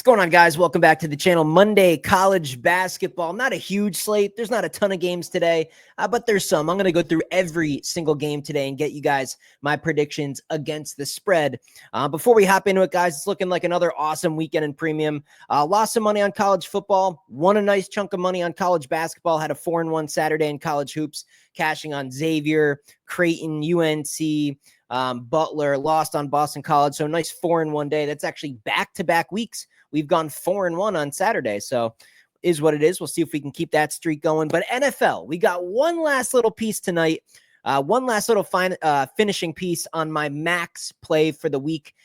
What's going on, guys? Welcome back to the channel. Monday college basketball. Not a huge slate. There's not a ton of games today, but there's some. I'm going to go through every single game today and get you guys my predictions against the spread. Before we hop into it, guys, it's looking like another awesome weekend in premium. Lost some money on college football, won a nice chunk of money on college basketball, had a 4-1 Saturday in college hoops, cashing on Xavier, Creighton, UNC, Butler, lost on Boston College. So nice 4-1 day. That's actually back-to-back weeks. We've gone 4-1 on Saturday. So is what it is. We'll see if we can keep that streak going. But NFL, we got one last little piece tonight. One last little finishing piece on my max play for the week.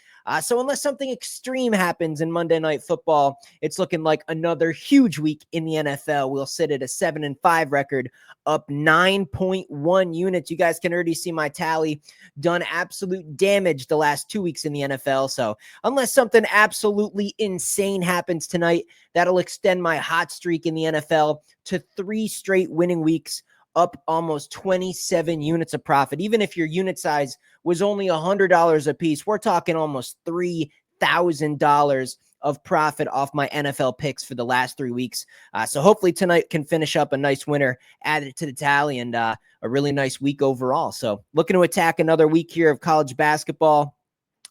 So unless something extreme happens in Monday Night Football, it's looking like another huge week in the NFL. We'll sit at a 7-5 record, up 9.1 units. You guys can already see my tally. Done absolute damage the last 2 weeks in the NFL. So unless something absolutely insane happens tonight, that'll extend my hot streak in the NFL to 3 straight winning weeks, up almost 27 units of profit. Even if your unit size was only $100 a piece, we're talking almost $3,000 of profit off my NFL picks for the last 3 weeks. So hopefully tonight can finish up a nice winner, add it to the tally, and a really nice week overall. So looking to attack another week here of college basketball.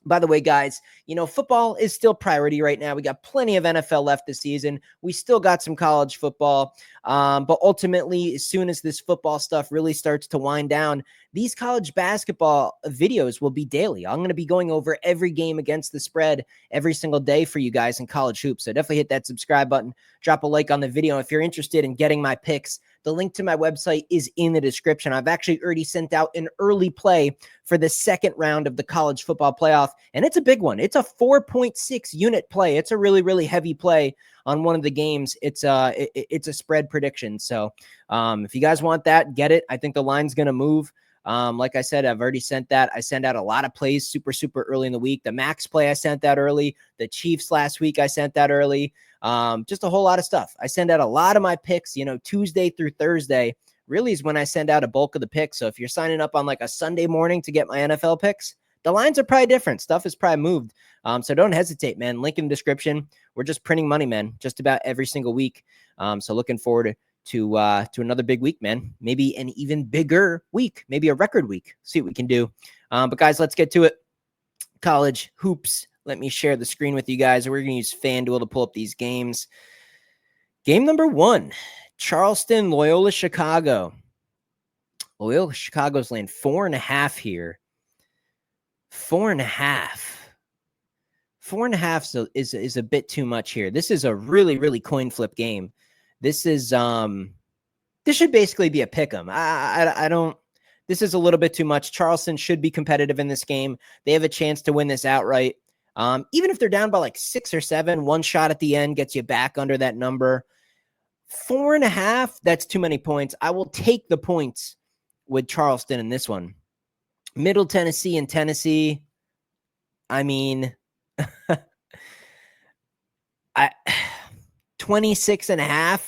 By the way, guys, football is still priority right now. We got plenty of NFL left this season. We still got some college football. But ultimately, as soon as this football stuff really starts to wind down, these college basketball videos will be daily. I'm going to be going over every game against the spread every single day for you guys in college hoops. So definitely hit that subscribe button. Drop a like on the video. If you're interested in getting my picks, the link to my website is in the description. I've actually already sent out an early play for the second round of the college football playoff, and it's a big one. It's a 4.6 unit play. It's a really, really heavy play on one of the games. It's a spread prediction. So if you guys want that, get it. I think the line's going to move. Like I said, I've already sent that. I sent out a lot of plays super early in the week. The max play, I sent that early. The Chiefs last week, I sent that early. Just a whole lot of stuff. I send out a lot of my picks, Tuesday through Thursday really is when I send out a bulk of the picks. So if you're signing up on like a Sunday morning to get my NFL picks, the lines are probably different. Stuff is probably moved. So don't hesitate, man. Link in the description. We're just printing money, man, just about every single week. So looking forward to another big week, man. Maybe an even bigger week, maybe a record week. See what we can do. But guys, let's get to it. College hoops. Let me share the screen with you guys. We're going to use FanDuel to pull up these games. Game number 1, Charleston, Loyola, Chicago. Loyola, Chicago's laying 4.5 here. 4.5. 4.5 is a bit too much here. This is a really, really coin flip game. This is this should basically be a pick'em. I don't. This is a little bit too much. Charleston should be competitive in this game. They have a chance to win this outright. Even if they're down by like 6 or 7, one shot at the end gets you back under that number. 4.5, that's too many points. I will take the points with Charleston in this one. Middle Tennessee and Tennessee. I mean, 26.5.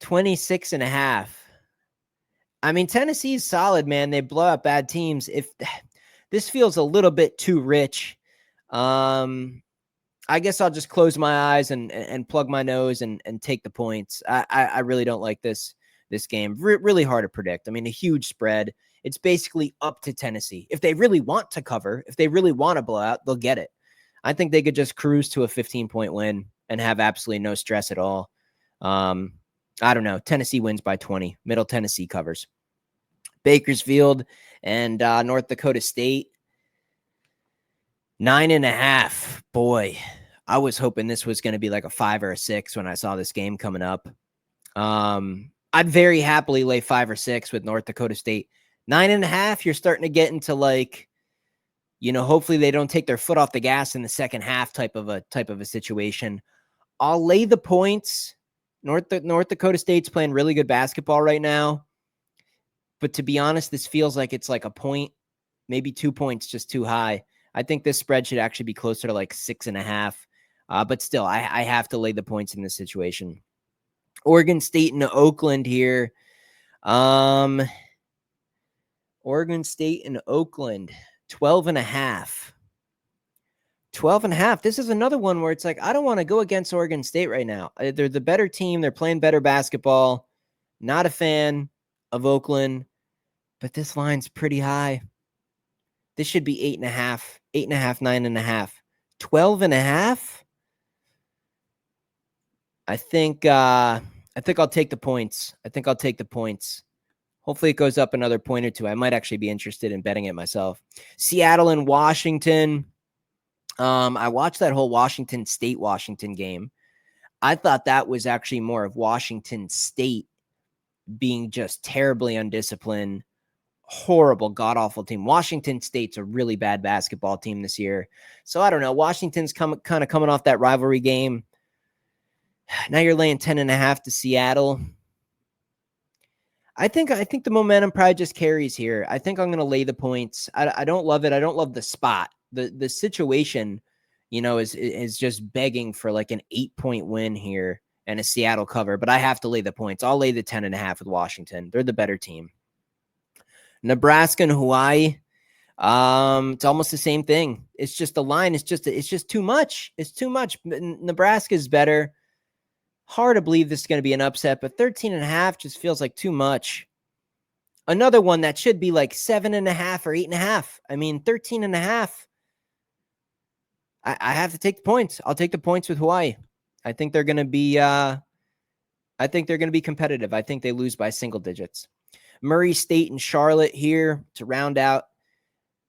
26.5. I mean, Tennessee is solid, man. They blow out bad teams. If this feels a little bit too rich, I guess I'll just close my eyes and plug my nose and take the points. I really don't like this game. Really hard to predict. I mean, a huge spread. It's basically up to Tennessee. If they really want to cover, if they really want to blow out, they'll get it. I think they could just cruise to a 15-point win and have absolutely no stress at all. I don't know. Tennessee wins by 20. Middle Tennessee covers. Bakersfield and North Dakota State. 9.5. Boy, I was hoping this was going to be like a 5 or a 6 when I saw this game coming up. I'd very happily lay 5 or 6 with North Dakota State. 9.5, you're starting to get into like, hopefully they don't take their foot off the gas in the second half type of a situation. I'll lay the points. North Dakota State's playing really good basketball right now. But to be honest, this feels like it's like a point, maybe 2 points, just too high. I think this spread should actually be closer to like 6.5. But still, I have to lay the points in this situation. Oregon State and Oakland here. Oregon State and Oakland, 12.5. 12.5. This is another one where it's like, I don't want to go against Oregon State right now. They're the better team. They're playing better basketball. Not a fan of Oakland, but this line's pretty high. This should be 8.5, 8.5, 9.5, 12.5. I think I'll take the points. Hopefully it goes up another point or two. I might actually be interested in betting it myself. Seattle and Washington. I watched that whole Washington game. I thought that was actually more of Washington State being just terribly undisciplined, horrible, god-awful team. Washington State's a really bad basketball team this year. So I don't know. Washington's kind of coming off that rivalry game. Now you're laying 10.5 to Seattle. I think the momentum probably just carries here. I think I'm going to lay the points. I don't love it. I don't love the spot. The situation, is just begging for like an 8-point win here and a Seattle cover, but I have to lay the points. I'll lay the 10.5 with Washington. They're the better team. Nebraska and Hawaii. It's almost the same thing. It's just the line. It's just too much. It's too much. Nebraska is better. Hard to believe this is going to be an upset, but 13.5 just feels like too much. Another one that should be like 7.5 or 8.5. I mean, 13.5. I have to take the points. I'll take the points with Hawaii. I think they're going to be competitive. I think they lose by single digits. Murray State and Charlotte here to round out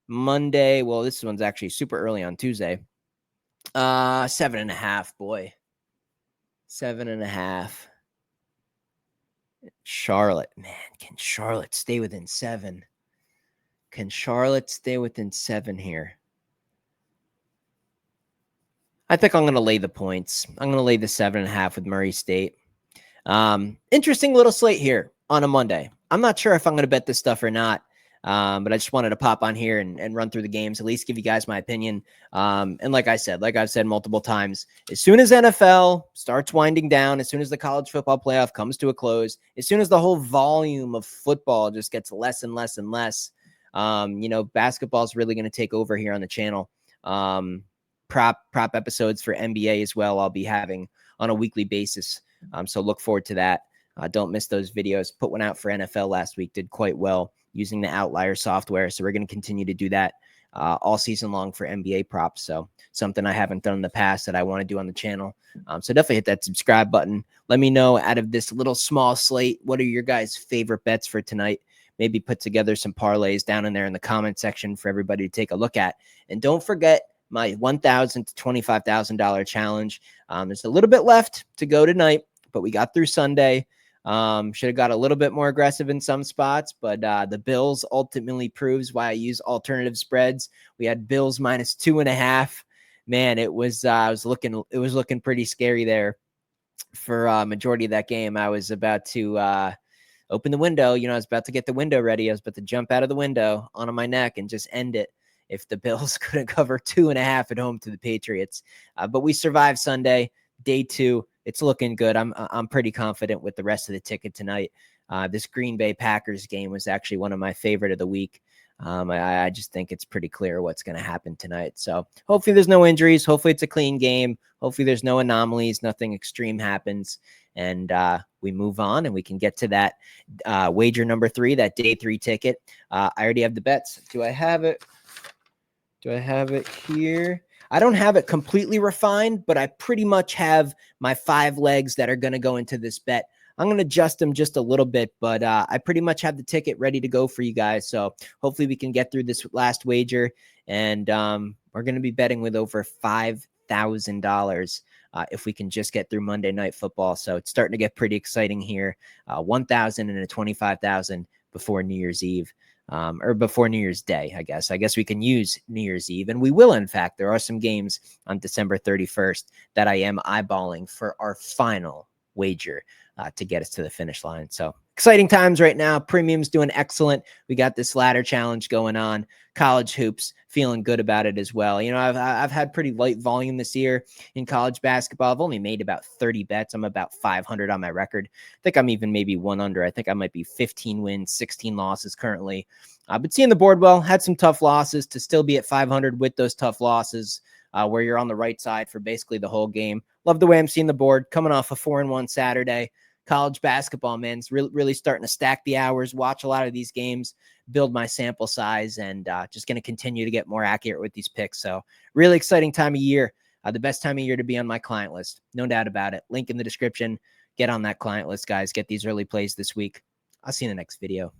Monday. Well, this one's actually super early on Tuesday. 7.5, boy. 7.5. Charlotte, man, can Charlotte stay within 7? Can Charlotte stay within 7 here? I think I'm going to lay the points. I'm going to lay the 7.5 with Murray State. Interesting little slate here on a Monday. I'm not sure if I'm going to bet this stuff or not. But I just wanted to pop on here and run through the games, at least give you guys my opinion. And like I've said multiple times, as soon as NFL starts winding down, as soon as the college football playoff comes to a close, as soon as the whole volume of football just gets less and less and less, basketball is really going to take over here on the channel. Prop episodes for NBA as well, I'll be having on a weekly basis. So look forward to that. Don't miss those videos. Put one out for NFL last week, did quite well using the Outlier software. So we're going to continue to do that all season long for NBA props. So something I haven't done in the past that I want to do on the channel. So definitely hit that subscribe button. Let me know out of this little small slate, what are your guys' favorite bets for tonight? Maybe put together some parlays down in there in the comment section for everybody to take a look at. And don't forget my $1,000 to $25,000 challenge. There's a little bit left to go tonight, but we got through Sunday. Should have got a little bit more aggressive in some spots, but the Bills ultimately proves why I use alternative spreads. We had Bills minus 2.5. Man, it was looking pretty scary there for majority of that game. I was about to open the window. I was about to get the window ready. I was about to jump out of the window onto my neck and just end it if the Bills couldn't cover 2.5 at home to the Patriots. But we survived Sunday, day 2. It's looking good. I'm pretty confident with the rest of the ticket tonight. This Green Bay Packers game was actually one of my favorite of the week. I just think it's pretty clear what's going to happen tonight. So hopefully there's no injuries. Hopefully it's a clean game. Hopefully there's no anomalies. Nothing extreme happens. And we move on and we can get to that wager number 3, that day 3 ticket. I already have the bets. Do I have it here? I don't have it completely refined, but I pretty much have my 5 legs that are going to go into this bet. I'm going to adjust them just a little bit, but I pretty much have the ticket ready to go for you guys. So hopefully we can get through this last wager, and we're going to be betting with over $5,000 if we can just get through Monday Night Football. So it's starting to get pretty exciting here. 1,000 and a 25,000 before New Year's Eve. Or before New Year's Day, I guess. I guess we can use New Year's Eve, and we will, in fact. There are some games on December 31st that I am eyeballing for our final wager to get us to the finish line. So exciting times right now. Premium's doing excellent. We got this ladder challenge going on. College hoops, feeling good about it as well. I've had pretty light volume this year in college basketball. I've only made about 30 bets. I'm about 500 on my record. I think I'm even maybe one under. I think I might be 15 wins, 16 losses currently. But seeing the board well, had some tough losses to still be at 500 with those tough losses. where you're on the right side for basically the whole game. Love the way I'm seeing the board coming off a 4-1 Saturday. College basketball, man, it's really starting to stack the hours, watch a lot of these games, build my sample size, and just going to continue to get more accurate with these picks. So really exciting time of year. The best time of year to be on my client list. No doubt about it. Link in the description. Get on that client list, guys. Get these early plays this week. I'll see you in the next video.